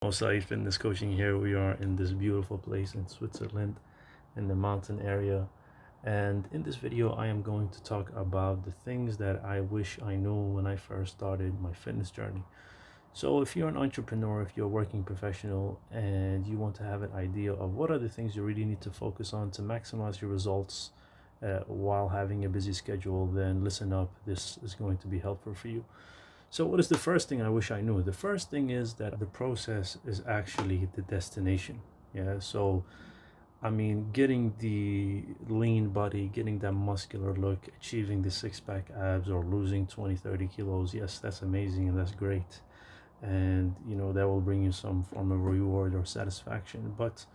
Osai Fitness Coaching here. We are in this beautiful place in Switzerland in the mountain area. And in this video, I am going to talk about the things that I wish I knew when I first started my fitness journey. So if you're an entrepreneur, if you're a working professional, and you want to have an idea of what are the things you really need to focus on to maximize your results while having a busy schedule, then listen up. This is going to be helpful for you. So what is the first thing I wish I knew? The first thing is that the process is actually the destination. Yeah. So I mean, getting the lean body, getting that muscular look, achieving the six-pack abs or losing 20, 30 kilos, yes, that's amazing and that's great. And that will bring you some form of reward or satisfaction. But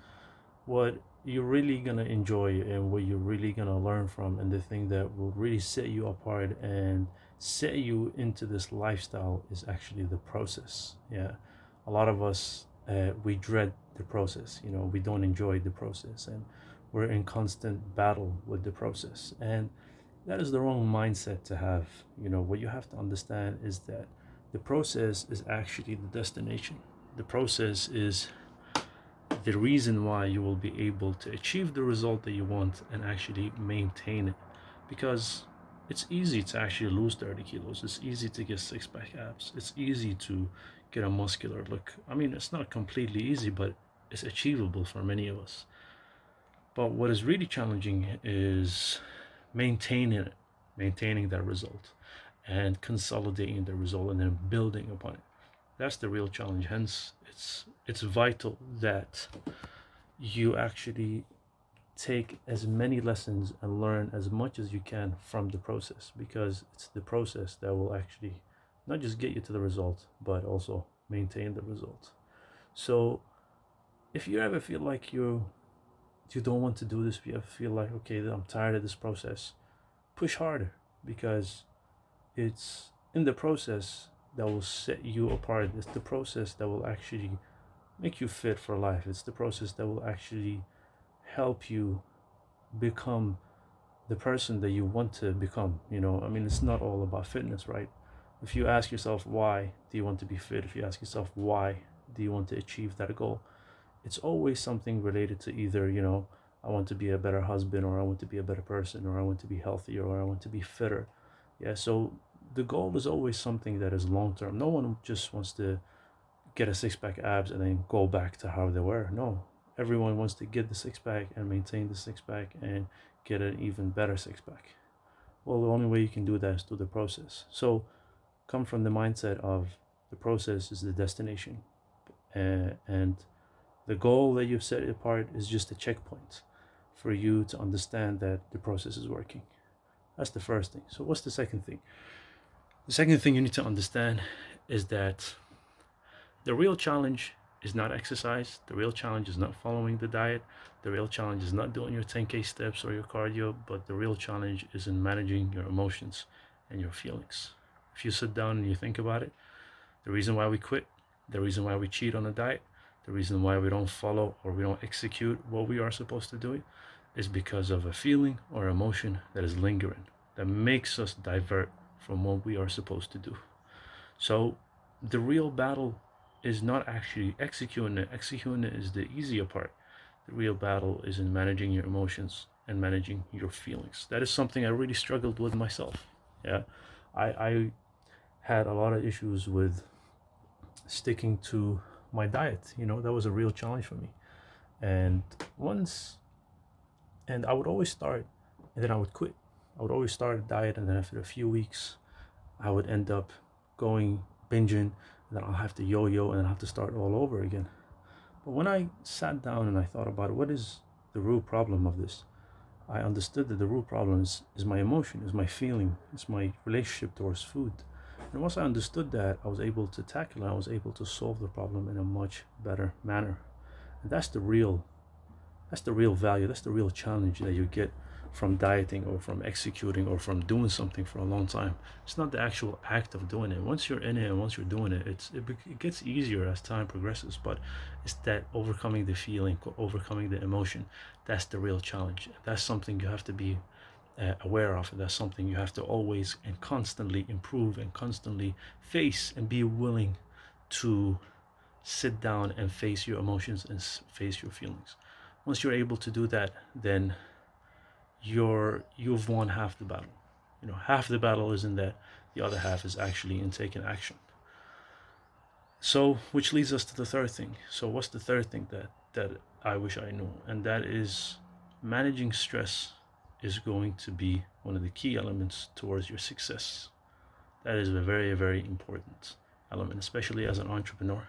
what you're really gonna enjoy and what you're really gonna learn from, and the thing that will really set you apart and set you into this lifestyle, is actually the process. Yeah, a lot of us, we dread the process. We don't enjoy the process, and we're in constant battle with the process, and that is the wrong mindset to have. What you have to understand is that the process is actually the destination. The process is the reason why you will be able to achieve the result that you want and actually maintain it. Because it's easy to actually lose 30 kilos, it's easy to get six-pack abs, it's easy to get a muscular look. I mean, it's not completely easy, but it's achievable for many of us. But what is really challenging is maintaining it, maintaining that result, and consolidating the result and then building upon it. That's the real challenge. Hence, it's vital that you actually take as many lessons and learn as much as you can from the process, because it's the process that will actually not just get you to the result but also maintain the result. So if you ever feel like you don't want to do this, if you ever feel like, okay, I'm tired of this process, push harder, because it's in the process that will set you apart. It's the process that will actually make you fit for life. It's the process that will actually help you become the person that you want to become. I mean, it's not all about fitness, right? If you ask yourself, why do you want to be fit? If you ask yourself, why do you want to achieve that goal? It's always something related to either, I want to be a better husband, or I want to be a better person, or I want to be healthier, or I want to be fitter. Yeah, so the goal is always something that is long term. No one just wants to get a six-pack abs and then go back to how they were. No, everyone wants to get the six-pack and maintain the six-pack and get an even better six-pack. Well, the only way you can do that is through the process. So come from the mindset of the process is the destination, and the goal that you've set apart is just a checkpoint for you to understand that the process is working. That's the first thing. So what's the second thing? The second thing you need to understand is that the real challenge is not exercise. The real challenge is not following the diet. The real challenge is not doing your 10K steps or your cardio, but the real challenge is in managing your emotions and your feelings. If you sit down and you think about it, the reason why we quit, the reason why we cheat on a diet, the reason why we don't follow or we don't execute what we are supposed to do is because of a feeling or emotion that is lingering, that makes us divert from what we are supposed to do. So the real battle is not actually executing it. Executing it is the easier part. The real battle is in managing your emotions and managing your feelings. That is something I really struggled with myself. Yeah, I had a lot of issues with sticking to my diet. That was a real challenge for me. And once, and I would always start, and then I would quit. I would always start a diet, and then after a few weeks, I would end up going binging, and then I'll have to yo-yo, and then I'll have to start all over again. But when I sat down and I thought about what is the root problem of this, I understood that the root problem is my emotion, is my feeling, is my relationship towards food. And once I understood that, I was able to tackle it. I was able to solve the problem in a much better manner. And that's the real value. That's the real challenge that you get from dieting or from executing or from doing something for a long time. It's not the actual act of doing it. Once you're in it and once you're doing it, it gets easier as time progresses. But it's that overcoming the feeling, overcoming the emotion. That's the real challenge. That's something you have to be aware of. That's something you have to always and constantly improve and constantly face and be willing to sit down and face your emotions and face your feelings. Once you're able to do that, then you've won half the battle. Half the battle is in that, the other half is actually in taking action. So, which leads us to the third thing. So, what's the third thing that I wish I knew? And that is, managing stress is going to be one of the key elements towards your success. That is a very, very important element, especially as an entrepreneur,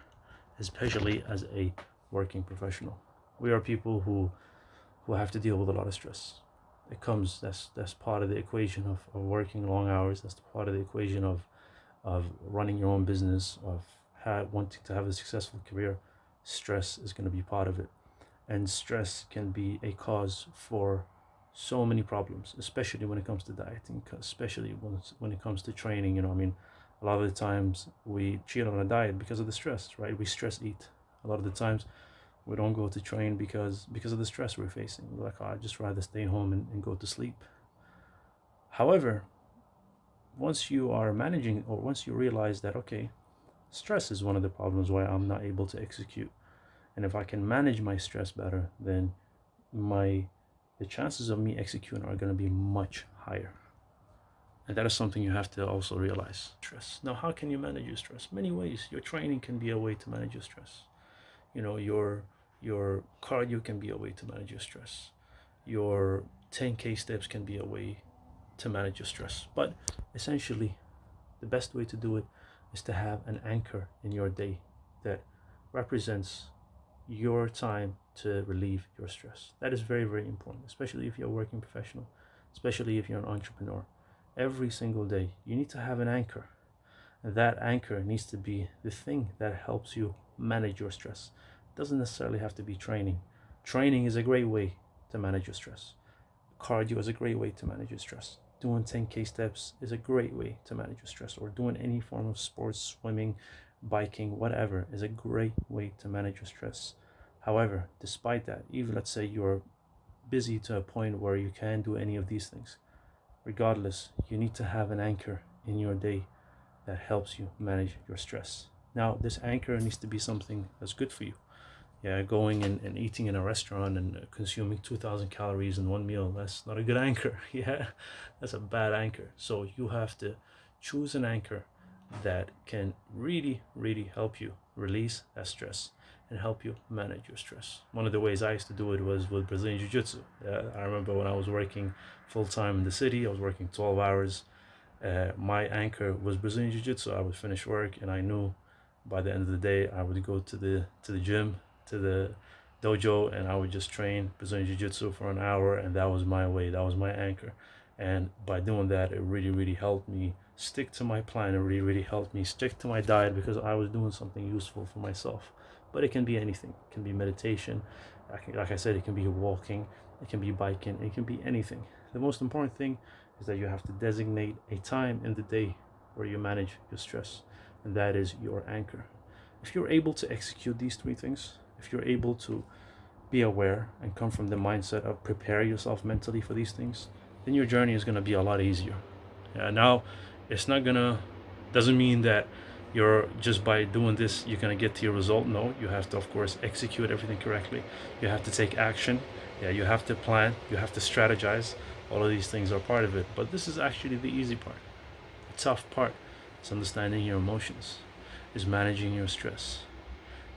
especially as a working professional. We are people who have to deal with a lot of stress. That's part of the equation of working long hours. That's part of the equation of running your own business, of wanting to have a successful career. Stress is going to be part of it, and stress can be a cause for so many problems, especially when it comes to dieting, especially when it comes to training. A lot of the times we cheat on a diet because of the stress, right? We stress eat. A lot of the times we don't go to train because of the stress we're facing. We're like, oh, I'd just rather stay home and go to sleep. However, once you are managing, or once you realize that, okay, stress is one of the problems why I'm not able to execute, and if I can manage my stress better, then the chances of me executing are going to be much higher. And that is something you have to also realize. Stress. Now, how can you manage your stress? Many ways. Your training can be a way to manage your stress. Your cardio can be a way to manage your stress. Your 10K steps can be a way to manage your stress. But essentially, the best way to do it is to have an anchor in your day that represents your time to relieve your stress. That is very, very important, especially if you're a working professional, especially if you're an entrepreneur. Every single day, you need to have an anchor. And that anchor needs to be the thing that helps you manage your stress. It doesn't necessarily have to be training. Training is a great way to manage your stress. Cardio is a great way to manage your stress. Doing 10K steps is a great way to manage your stress, or doing any form of sports, swimming, biking, whatever, is a great way to manage your stress. However, despite that, even let's say you're busy to a point where you can't do any of these things, regardless, you need to have an anchor in your day that helps you manage your stress. Now, this anchor needs to be something that's good for you. Yeah, going and eating in a restaurant and consuming 2,000 calories in one meal, that's not a good anchor. Yeah, that's a bad anchor. So you have to choose an anchor that can really, really help you release that stress and help you manage your stress. One of the ways I used to do it was with Brazilian Jiu-Jitsu. I remember when I was working full-time in the city, I was working 12 hours. My anchor was Brazilian Jiu-Jitsu. I would finish work and I knew by the end of the day I would go to the gym, to the dojo, and I would just train Brazilian Jiu-Jitsu for an hour, and that was my way. That was my anchor. And by doing that, it really, really helped me stick to my plan. It really, really helped me stick to my diet because I was doing something useful for myself. But it can be anything. It can be meditation. Like I said, it can be walking. It can be biking. It can be anything. The most important thing is that you have to designate a time in the day where you manage your stress, and that is your anchor. If you're able to execute these three things, if you're able to be aware and come from the mindset of prepare yourself mentally for these things, then your journey is going to be a lot easier. Now, it's not gonna, doesn't mean that you're just by doing this you're going to get to your result. No, you have to, of course, execute everything correctly. You have to take action. Yeah, you have to plan. You have to strategize. All of these things are part of it. But this is actually the easy part. The tough part is understanding your emotions, is managing your stress,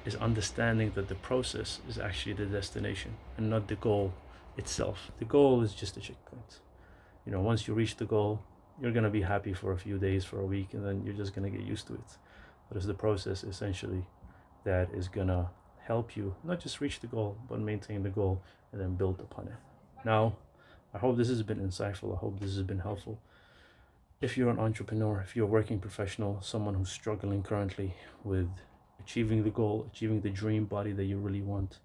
is understanding that the process is actually the destination and not the goal itself. The goal is just a checkpoint. Once you reach the goal, you're going to be happy for a few days, for a week, and then you're just going to get used to it. But it's the process essentially that is going to help you not just reach the goal, but maintain the goal and then build upon it. Now, I hope this has been insightful. I hope this has been helpful. If you're an entrepreneur, if you're a working professional, someone who's struggling currently with achieving the goal, achieving the dream body that you really want,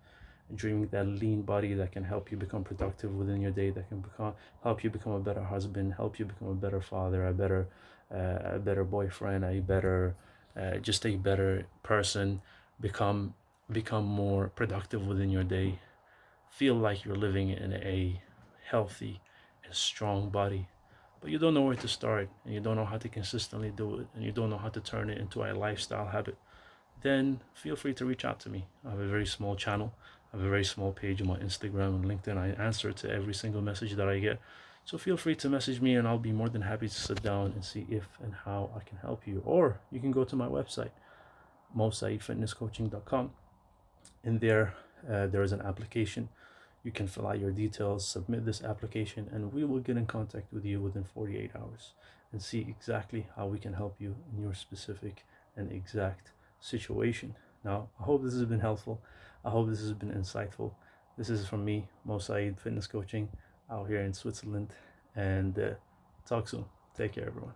dreaming that lean body that can help you become productive within your day, that can help you become a better husband, help you become a better father, a better boyfriend, just a better person, become more productive within your day, feel like you're living in a healthy and strong body, but you don't know where to start, and you don't know how to consistently do it, and you don't know how to turn it into a lifestyle habit, then feel free to reach out to me. I have a very small channel, I have a very small page on my Instagram and LinkedIn. I answer to every single message that I get. So feel free to message me and I'll be more than happy to sit down and see if and how I can help you. Or you can go to my website, mosaidfitnesscoaching.com. In there, there is an application. You can fill out your details, submit this application, and we will get in contact with you within 48 hours and see exactly how we can help you in your specific and exact situation. Now, I hope this has been helpful. I hope this has been insightful. This is from me, Mo Said Fitness Coaching, out here in Switzerland. And talk soon. Take care, everyone.